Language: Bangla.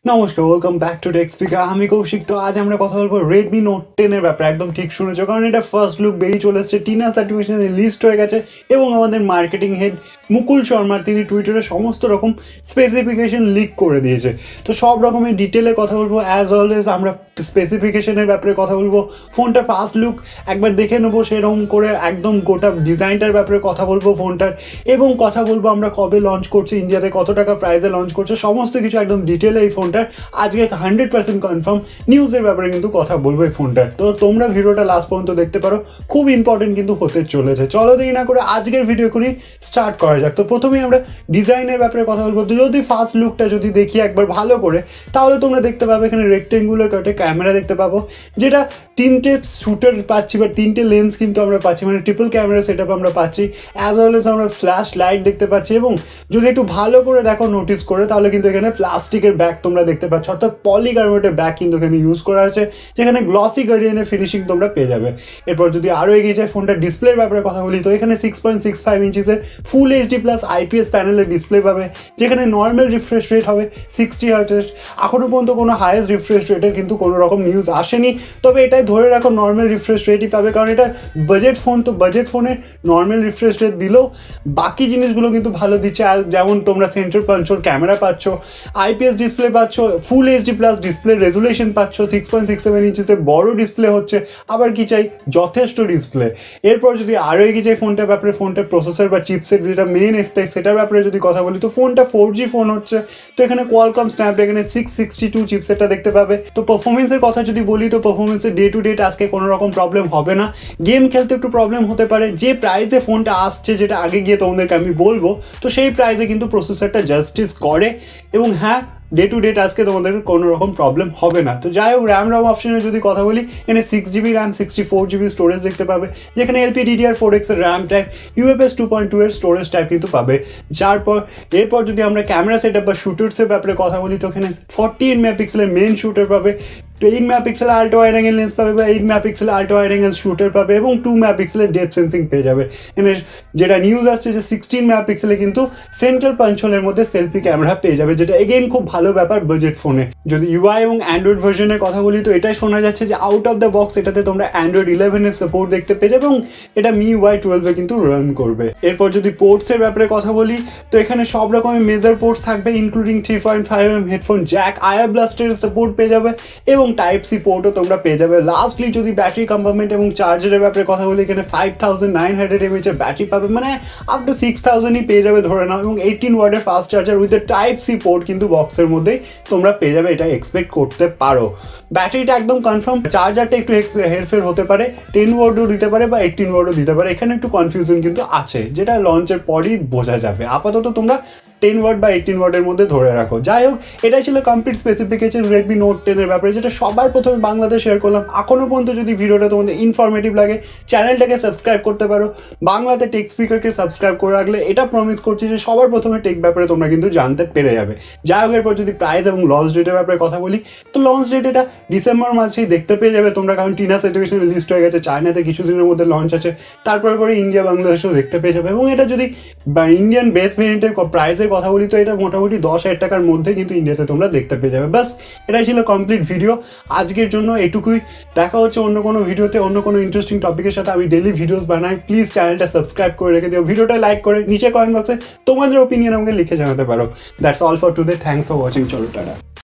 নমস্কার, welcome back to Tech Speaker. আমি কৌশিক। তো আজ আমরা কথা বলবো রেডমি নোট 10 এর ব্যাপারে। একদম ঠিক শুনেছো, কারণ এটা ফার্স্ট লুক বেরিয়ে চলে এসেছে, টিনা সার্টিফিকেশনে লিস্ট হয়ে গেছে এবং আমাদের মার্কেটিং হেড মুকুল শর্মা তিনি টুইটারে সমস্ত রকম স্পেসিফিকেশন লিক করে দিয়েছে। তো সব রকমের ডিটেলে কথা বলবো। অ্যাজ অলওয়েজ আমরা স্পেসিফিকেশনের ব্যাপারে কথা বলবো, ফোনটার ফার্স্ট লুক একবার দেখে নেবো সেরকম করে, একদম গোটা ডিজাইনটার ব্যাপারে কথা বলবো ফোনটার, এবং কথা বলবো আমরা কবে লঞ্চ করছি, ইন্ডিয়াতে কত টাকা প্রাইসে লঞ্চ করছে, সমস্ত কিছু একদম ডিটেলে এই ফোনটার আজকে 100% কনফার্ম নিউজের ব্যাপারে কিন্তু কথা বলবো এই ফোনটার। তো তোমরা ভিডিওটা লাস্ট পর্যন্ত দেখতে পারো, খুব ইম্পর্টেন্ট কিন্তু হতে চলেছে। চলো দেরি না করে আজকের ভিডিও করি স্টার্ট করা যাক। তো প্রথমেই আমরা ডিজাইনের ব্যাপারে কথা বলবো। তো যদি ফার্স্ট লুকটা যদি দেখি একবার ভালো করে, তাহলে তোমরা দেখতে পাবে এখানে রেক্টেঙ্গুলার কাটে ক্যামেরা দেখতে পাবো, যেটা তিনটে শুটার পাচ্ছি বা তিনটে লেন্স কিন্তু আমরা পাচ্ছি, মানে ট্রিপল ক্যামেরা সেটআপ আমরা পাচ্ছি। অ্যাজ ওয়েল এজ আমরা ফ্ল্যাশ লাইট দেখতে পাচ্ছি, এবং যদি একটু ভালো করে দেখো নোটিস করে, তাহলে কিন্তু এখানে প্লাস্টিকের ব্যাগ তোমরা দেখতে পাচ্ছ, অর্থাৎ পলিকার্বনেটের ব্যাগ কিন্তু এখানে ইউজ করা আছে, যেখানে গ্লসি গার্ডিয়ানের ফিনিশিং তোমরা পেয়ে যাবে। এরপর যদি আরও এগিয়ে যায় ফোনটার ডিসপ্লের ব্যাপারে কথা বলি, তো এখানে 6.65 ইঞ্চিসের ফুল এইচডি প্লাস আইপিএস প্যানেলের ডিসপ্লে পাবে, যেখানে নর্মাল রিফ্রেশ রেট হবে 60 হার্টজ। এখনও পর্যন্ত কোনো হাইয়েস্ট রিফ্রেশ রেটের কিন্তু কোনো রকম নিউজ আসেনি, তবে এটাই ধরে রাখো নর্মাল রিফ্রেশ রেটই পাবে, কারণ এটা বাজেট ফোন। তো বাজেট ফোনে নর্মাল রিফ্রেশ রেট দিলেও বাকি জিনিসগুলো কিন্তু ভালো দিচ্ছে, যেমন তোমরা সেন্টার পাঞ্চোর ক্যামেরা পাচ্ছ, আইপিএস ডিসপ্লে পাচ্ছ, full HD plus display resolution পাচ্ছ, 6.67 ইঞ্চিসে বড় ডিসপ্লে হচ্ছে, আবার কি চাই, যথেষ্ট ডিসপ্লে। এরপর যদি আরও এগিয়ে যায় ফোনটার ব্যাপারে, ফোনটার প্রসেসর বা চিপসেট যেটা মেন স্পেক, সেটার ব্যাপারে যদি কথা বলি, তো ফোনটা 4G ফোন হচ্ছে। তো এখানে কোয়ালকম স্ন্যাপড্রাগনে 662 চিপসেটটা দেখতে পাবে। তো পারফরমেন্সের কথা যদি বলি, তো পারফরমেন্সের ডে টু ডেট আজকে কোনো রকম প্রবলেম হবে না। গেম খেলতে একটু প্রবলেম হতে পারে, যে প্রাইসে ফোনটা আসছে, যেটা আগে গিয়ে তোমাদেরকে আমি বলবো, তো সেই প্রাইসে কিন্তু প্রসেসরটা জাস্টিস করে, এবং হ্যাঁ ডে টু ডেট আজকে তোমাদের কোনো রকম প্রবলেম হবে না। তো যাই হোক, র্যাম অপশনে যদি কথা বলি, এখানে 6GB র্যাম 64GB স্টোরেজ দেখতে পাবে, যেখানে LPDDR4X এর র্যাম টাইপ, UFS 2.2 এর স্টোরেজ টাইপ কিন্তু পাবে। এরপর যদি আমরা ক্যামেরা সেটআপ বা শুটার্সের ব্যাপারে কথা বলি, তো এখানে 48 মেগাপিক্সেলের মেন শুটার পাবে, 8 মেগাপিক্সেলের আল্ট্রা ওয়াইড অ্যাঙ্গেল লেন্স পাবে বা 8 মেগাপিক্সেলের আল্ট্রা ওয়াইড অ্যাঙ্গেল শুটার পাবে, এবং 2 মেগাপিক্সেলের ডেপথ সেন্সিং পেয়ে যাবে। এখানে যেটা নিউজ আসছে যে 16 মেগাপিক্সেলে কিন্তু সেন্ট্রাল পাঞ্চোলের মধ্যে সেলফি ক্যামেরা পেয়ে যাবে, যেটা এগেইন খুব ভালো ব্যাপার বাজেট ফোনে। যদি ইউআই এবং অ্যান্ড্রয়েড ভার্সনের কথা বলি, তো এটাই শোনা যাচ্ছে যে আউট অফ দ্য বক্স এটাতে তোমরা অ্যান্ড্রয়েড 11-এর সাপোর্ট দেখতে পেয়ে যাবে, এবং এটা MIUI 12-এ কিন্তু রান করবে। এরপর যদি পোর্টসের ব্যাপারে কথা বলি, তো এখানে সব রকমের মেজার পোর্টস থাকবে, ইনক্লুডিং 3.5mm হেডফোন জ্যাক, আয়ার ব্লাস্টের সাপোর্ট পেয়ে যাবে, এবং টাইপ সি পোর্টও তোমরা পেয়ে যাবে। লাস্টলি যদি ব্যাটারি কম্পার্টমেন্ট এবং চার্জারের ব্যাপারে কথা বলি, এখানে 5900 mAh এর ব্যাটারি পাবে, মানে আপ টু 6000ই পেয়ে যাবে ধরে নাও, এবং 18 ওয়াটের fast charger with type C port কিন্তু বক্সের মধ্যেই তোমরা পেয়ে যাবে, এটা এক্সপেক্ট করতে পারো। ব্যাটারিটা একদম কনফার্ম, চার্জারটা একটু হেরফের হতে পারে, 10 ওয়াটও দিতে পারে বা 18 ওয়াটও দিতে পারে, এখানে একটু কনফিউশন কিন্তু আছে, যেটা লঞ্চের পরই বোঝা যাবে। আপাতত তোমরা 10 ওয়াট বা 18 ওয়াটের মধ্যে ধরে রাখো। যাই হোক, এটাই ছিল কমপ্লিট স্পেসিফিকেশন রেডমি নোট 10 এর ব্যাপারে, যেটা সবার প্রথমে বাংলাতে শেয়ার করলাম। এখনও পর্যন্ত যদি ভিডিওটা তোমাদের ইনফরমেটিভ লাগে, চ্যানেলটাকে সাবস্ক্রাইব করতে পারো, বাংলাতে টেক স্পিকারকে সাবস্ক্রাইব করে রাখলে এটা প্রমিস করছি যে সবার প্রথমে টেক ব্যাপারে তোমরা কিন্তু জানতে পেরে যাবে। যাই হোক, এরপর যদি প্রাইস এবং লঞ্চ ডেটের ব্যাপারে কথা বলি, তো লঞ্চ ডেট এটা ডিসেম্বর মাসেই দেখতে পেয়ে যাবে তোমরা, কারণ টিনা সার্টিফিকেশনের লিস্ট হয়ে গেছে, চায়নাতে কিছুদিনের মধ্যে লঞ্চ আছে, তারপরে পরে ইন্ডিয়া বাংলাদেশেও দেখতে পেয়ে যাবে। এবং এটা যদি ইন্ডিয়ান বেস ভেরিয়েন্টের প্রাইসের কথা বলি, তো এটা মোটামুটি 10,000 টাকার মধ্যে কিন্তু ইন্ডিয়াতে তোমরা দেখতে পেয়ে যাবে। বাস, এটাই ছিল কমপ্লিট ভিডিও আজকের জন্য, এটুকুই। দেখা হচ্ছে অন্য কোনো ভিডিওতে, অন্য কোনো ইন্টারেস্টিং টপিকের সাথে। আমি ডেলি ভিডিওস বানাই, প্লিজ চ্যানেলটা সাবস্ক্রাইব করে রেখে দিও, ভিডিওটা লাইক করে নিচে কমেন্ট বক্সে তোমাদের ওপিনিয়ন আমাকে লিখে জানাতে পারো। That's all for today, thanks for watching, চলো টাটা।